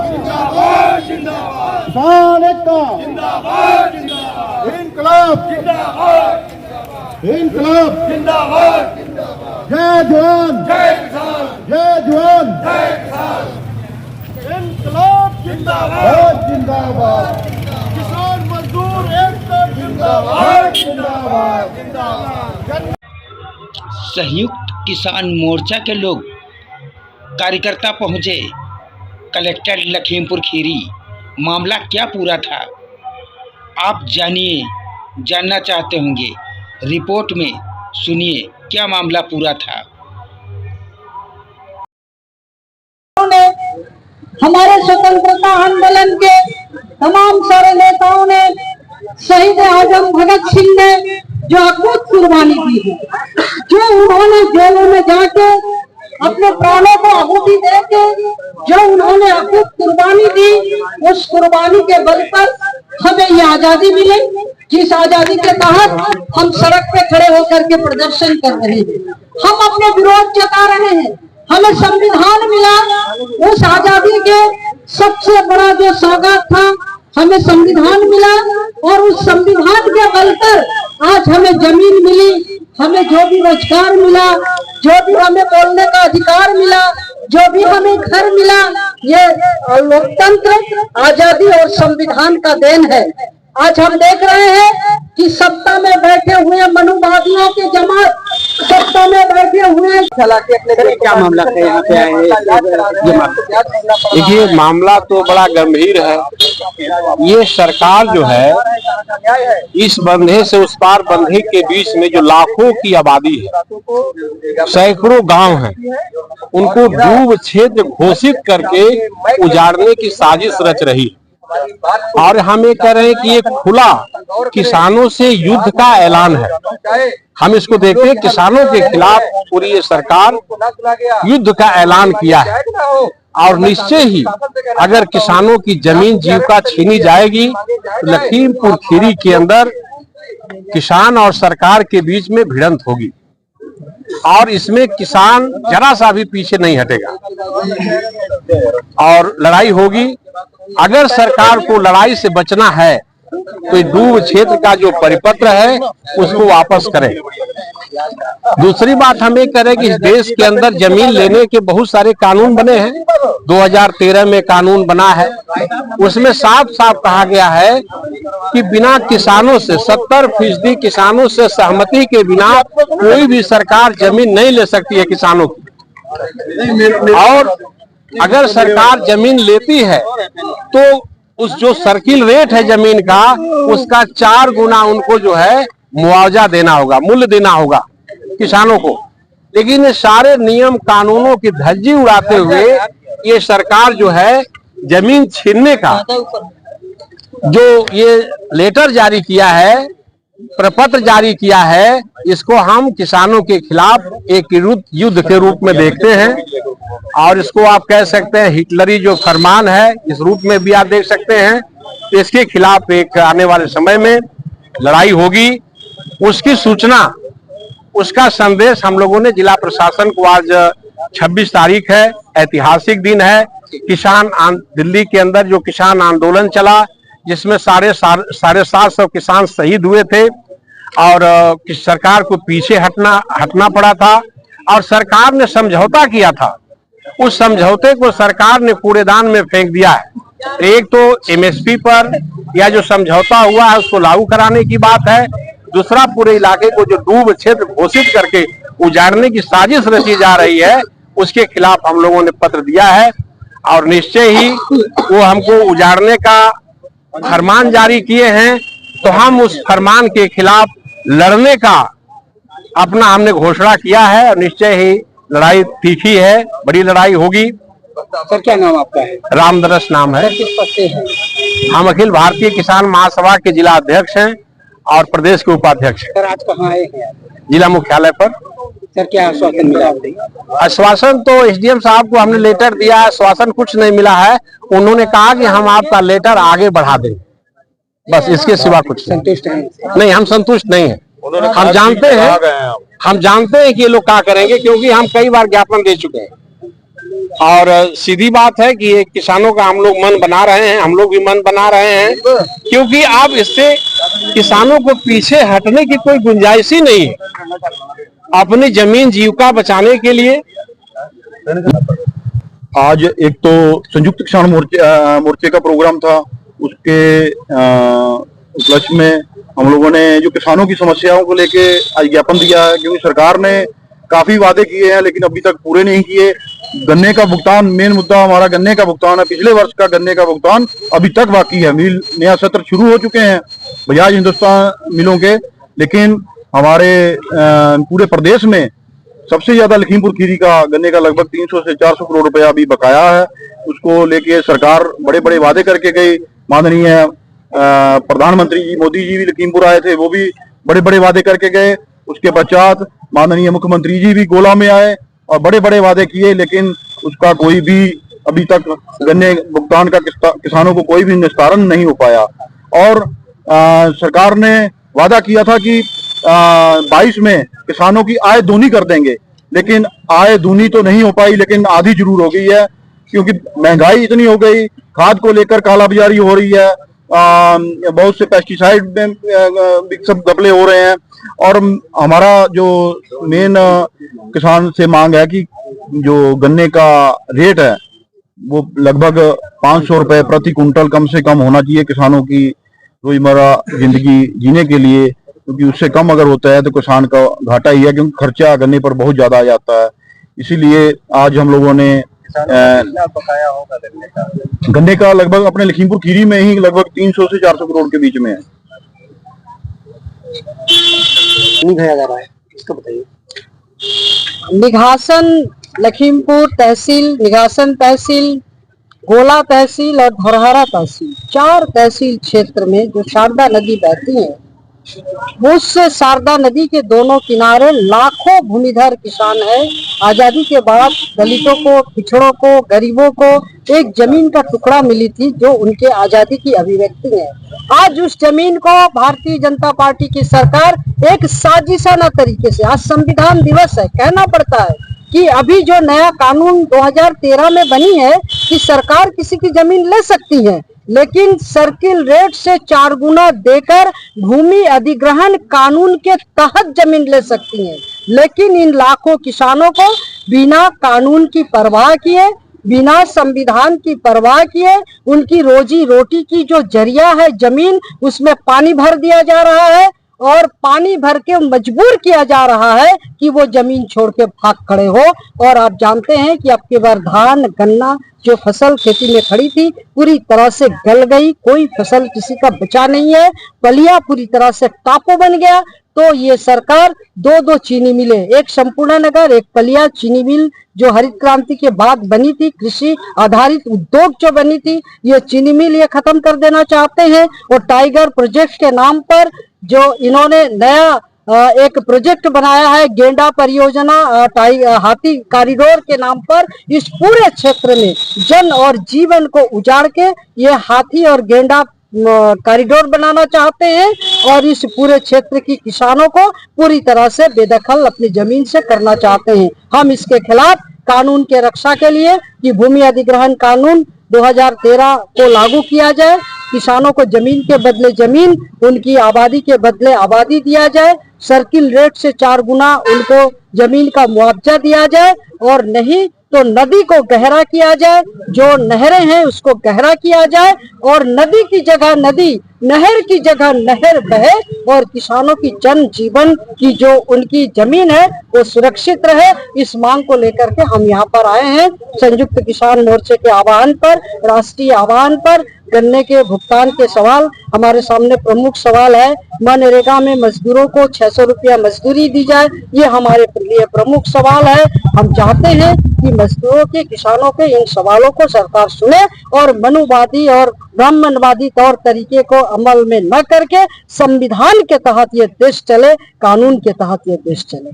जिंदाबाद जिंदाबाद किसान एकता जिंदाबाद जिंदाबाद इनकलाब जिंदाबाद इनकलाब जिंदाबाद जय जवान जय किसान जय जवान जय किसान इनकलाब जिंदाबाद जिंदाबाद किसान मजदूर एकता जिंदाबाद जिंदाबाद जिंदाबाद संयुक्त किसान मोर्चा के लोग कार्यकर्ता पहुंचे कलेक्टर लखीमपुर खीरी। मामला क्या पूरा था आप जानना चाहते होंगे, रिपोर्ट में सुनिए क्या मामला पूरा था। हमारे स्वतंत्रता आंदोलन के तमाम सारे नेताओं ने, शहीद आजम भगत सिंह ने जो अद्भुत कुर्बानी दी है, जो उन्होंने जेलों में जाके अपने प्राणों को आहुति देके जो उन्होंने अद्भुत कुर्बानी दी, उस कुर्बानी के बल पर हमें ये आजादी मिली, जिस आजादी के तहत हम सड़क पे खड़े होकर के प्रदर्शन कर रहे हैं, हम अपने विरोध जता रहे हैं। हमें संविधान मिला, उस आजादी के सबसे बड़ा जो सौगात था, हमें संविधान मिला और उस संविधान के बल पर आज हमें जमीन मिली, हमें जो भी रोजगार मिला, जो भी हमें बोलने का अधिकार मिला, जो भी हमें घर मिला, ये लोकतंत्र, आजादी और संविधान का देन है। आज हम देख रहे हैं कि सत्ता में बैठे हुए मनुवादियों के जमात, सत्ता में बैठे हुए क्या मामला है यहाँ पे आए हैं? देखिए मामला तो बड़ा गंभीर है। ये सरकार जो है इस बंधे से उस पार बंधे के बीच में जो लाखों की आबादी है, सैकड़ों गांव हैं, उनको डूब क्षेत्र घोषित करके उजाड़ने की साजिश रच रही है। और हम ये कह रहे हैं कि ये खुला किसानों से युद्ध का ऐलान है। हम इसको देखते हैं, किसानों के खिलाफ पूरी ये सरकार युद्ध का ऐलान किया है। और निश्चय ही अगर किसानों की जमीन जीविका छीनी जाएगी तो लखीमपुर खीरी के अंदर किसान और सरकार के बीच में भिड़ंत होगी और इसमें किसान जरा सा भी पीछे नहीं हटेगा और लड़ाई होगी। अगर सरकार को लड़ाई से बचना है तो डूब क्षेत्र का जो परिपत्र है उसको वापस करें। दूसरी बात हम ये करें कि इस देश के अंदर जमीन लेने के बहुत सारे कानून बने हैं। 2013 में कानून बना है, उसमें साफ साफ कहा गया है कि बिना किसानों से 70% किसानों से सहमति के बिना कोई भी सरकार जमीन नहीं ले सकती है किसानों की। और अगर सरकार जमीन लेती है तो उस जो सर्किल रेट है जमीन का, उसका 4 गुना उनको जो है मुआवजा देना होगा, मूल्य देना होगा किसानों को। लेकिन ये सारे नियम कानूनों की धज्जी उड़ाते हुए ये सरकार जो है जमीन छीनने का जो ये लेटर जारी किया है, प्रपत्र जारी किया है, इसको हम किसानों के खिलाफ एक युद्ध के रूप में देखते हैं। और इसको आप कह सकते हैं हिटलरी जो फरमान है, इस रूप में भी आप देख सकते हैं। तो इसके खिलाफ एक आने वाले समय में लड़ाई होगी। उसकी सूचना, उसका संदेश हम लोगों ने जिला प्रशासन को, आज 26 तारीख है, ऐतिहासिक दिन है। दिल्ली के अंदर जो किसान आंदोलन चला, जिसमें 750 किसान शहीद हुए थे और सरकार को पीछे हटना पड़ा था और सरकार ने समझौता किया था। उस समझौते को सरकार ने कूड़ेदान में फेंक दिया है। एक तो एमएसपी पर या जो समझौता हुआ है उसको लागू कराने की बात है, दूसरा पूरे इलाके को जो डूब क्षेत्र घोषित करके उजाड़ने की साजिश रची जा रही है, उसके खिलाफ हम लोगों ने पत्र दिया है। और निश्चय ही वो हमको उजाड़ने का फरमान जारी किए हैं, तो हम उस फरमान के खिलाफ लड़ने का अपना हमने घोषणा किया है। और निश्चय ही लड़ाई तीखी है, बड़ी लड़ाई होगी। सर क्या नाम आपका है? रामदरस नाम है। किस पद से हैं? हम अखिल भारतीय किसान महासभा के जिला अध्यक्ष हैं और प्रदेश के उपाध्यक्ष हैं। सर आज कहाँ आए हैं? जिला मुख्यालय पर। सर क्या आश्वासन मिला? आश्वासन तो एसडीएम साहब को हमने लेटर दिया है, आश्वासन कुछ नहीं मिला है। उन्होंने कहा कि हम आपका लेटर आगे बढ़ा देंगे, बस इसके सिवा कुछ संतुष्ट हैं? नहीं, हम संतुष्ट नहीं है। हम जानते हैं कि ये लोग क्या करेंगे, क्योंकि हम कई बार ज्ञापन दे चुके हैं। और सीधी बात है कि ये किसानों का हम लोग मन बना रहे हैं, हम लोग भी मन बना रहे हैं, क्योंकि अब इससे किसानों को पीछे हटने की कोई गुंजाइश ही नहीं है। अपनी जमीन जीविका बचाने के लिए आज एक तो संयुक्त किसान मोर्चे का प्रोग्राम था, उसके उपलक्ष्य में हम लोगों ने जो किसानों की समस्याओं को लेके आज ज्ञापन दिया है, क्योंकि सरकार ने काफी वादे किए हैं लेकिन अभी तक पूरे नहीं किए। गन्ने का भुगतान, मेन मुद्दा हमारा गन्ने का भुगतान है। पिछले वर्ष का गन्ने का भुगतान अभी तक बाकी है। मिल नया सत्र शुरू हो चुके हैं बजाज हिंदुस्तान मिलों के, लेकिन हमारे पूरे प्रदेश में सबसे ज्यादा लखीमपुर खीरी का गन्ने का लगभग 300 से 400 करोड़ रुपया अभी बकाया है। उसको लेके सरकार बड़े बड़े वादे करके गई। माननीय प्रधानमंत्री जी मोदी जी भी लखीमपुर आए थे, वो भी बड़े बड़े वादे करके गए। उसके पश्चात माननीय मुख्यमंत्री जी भी गोला में आए और बड़े बड़े वादे किए, लेकिन उसका कोई भी अभी तक गन्ने भुगतान का किसानों को कोई भी निस्तारण नहीं हो पाया। और सरकार ने वादा किया था कि 22 में किसानों की आय दूनी कर देंगे, लेकिन आय दूनी तो नहीं हो पाई, लेकिन आधी जरूर हो गई है, क्योंकि महंगाई इतनी हो गई, खाद को लेकर कालाबाजारी हो रही है, बहुत से पेस्टिसाइड में सब घपले हो रहे हैं। और हमारा जो मेन किसान से मांग है कि जो गन्ने का रेट है वो लगभग 500 रुपए प्रति कुंटल कम से कम होना चाहिए किसानों की रोजमर्रा जिंदगी जीने के लिए, क्योंकि उससे कम अगर होता है तो किसान का घाटा ही है, क्योंकि खर्चा गन्ने पर बहुत ज्यादा आ जाता है। इसीलिए आज हम लोगों ने गन्ने का लगभग अपने लखीमपुर खीरी में ही लगभग 300 से 400 करोड़ के बीच में है। नहीं खाया जा रहा है, इसको बताइए। निघासन लखीमपुर तहसील, निघासन तहसील, गोला तहसील और धरहरा तहसील, 4 तहसील क्षेत्र में जो शारदा नदी बहती है, उस शारदा नदी के दोनों किनारे लाखों भूमिधर किसान है। आजादी के बाद दलितों को, पिछड़ों को, गरीबों को एक जमीन का टुकड़ा मिली थी जो उनके आजादी की अभिव्यक्ति है। आज उस जमीन को भारतीय जनता पार्टी की सरकार एक साजिशाना तरीके से, आज संविधान दिवस है, कहना पड़ता है कि अभी जो नया कानून 2013 में बनी है कि सरकार किसी की जमीन ले सकती है, लेकिन सर्किल रेट से 4 गुना देकर भूमि अधिग्रहण कानून के तहत जमीन ले सकती हैं। लेकिन इन लाखों किसानों को बिना कानून की परवाह किए, बिना संविधान की परवाह किए, उनकी रोजी रोटी की जो जरिया है जमीन, उसमें पानी भर दिया जा रहा है और पानी भर के मजबूर किया जा रहा है कि वो जमीन छोड़ के भाग खड़े हो। और आप जानते हैं कि अब की बार धान, गन्ना जो फसल खेती में खड़ी थी पूरी तरह से गल गई, कोई फसल किसी का बचा नहीं है, पलिया पूरी तरह से टापू बन गया। तो ये सरकार 2 चीनी मिले, एक संपूर्ण नगर, एक पलिया चीनी मिल जो हरित क्रांति के बाद बनी थी, कृषि आधारित उद्योग जो बनी थी, ये चीनी मिल ये खत्म कर देना चाहते हैं। और टाइगर प्रोजेक्ट के नाम पर जो इन्होंने नया एक प्रोजेक्ट बनाया है, गेंडा परियोजना, हाथी कॉरिडोर के नाम पर, इस पूरे क्षेत्र में जन और जीवन को उजाड़ के ये हाथी और गेंडा कॉरिडोर बनाना चाहते हैं और इस पूरे क्षेत्र की किसानों को पूरी तरह से बेदखल अपनी जमीन से करना चाहते हैं। हम इसके खिलाफ कानून के रक्षा के लिए कि भूमि अधिग्रहण कानून 2013 को लागू किया जाए, किसानों को जमीन के बदले जमीन, उनकी आबादी के बदले आबादी दिया जाए, सर्किल रेट से 4 गुना उनको जमीन का मुआवजा दिया जाए, और नहीं तो नदी को गहरा किया जाए, जो नहरें हैं उसको गहरा किया जाए और नदी की जगह नदी, नहर की जगह नहर बहे और किसानों की जन जीवन की जो उनकी जमीन है वो सुरक्षित रहे। इस मांग को लेकर के हम यहाँ पर आए हैं। संयुक्त किसान मोर्चे के आह्वान पर, राष्ट्रीय आह्वान पर गन्ने के भुगतान के सवाल हमारे सामने प्रमुख सवाल है। मनरेगा में मजदूरों को 600 रुपया मजदूरी दी जाए, ये हमारे लिए प्रमुख सवाल है। हम चाहते हैं कि मजदूरों के, किसानों के इन सवालों को सरकार सुने और मनुवादी और ब्राह्मणवादी तौर तरीके को अमल में न करके संविधान के तहत ये देश चले, कानून के तहत ये देश चले।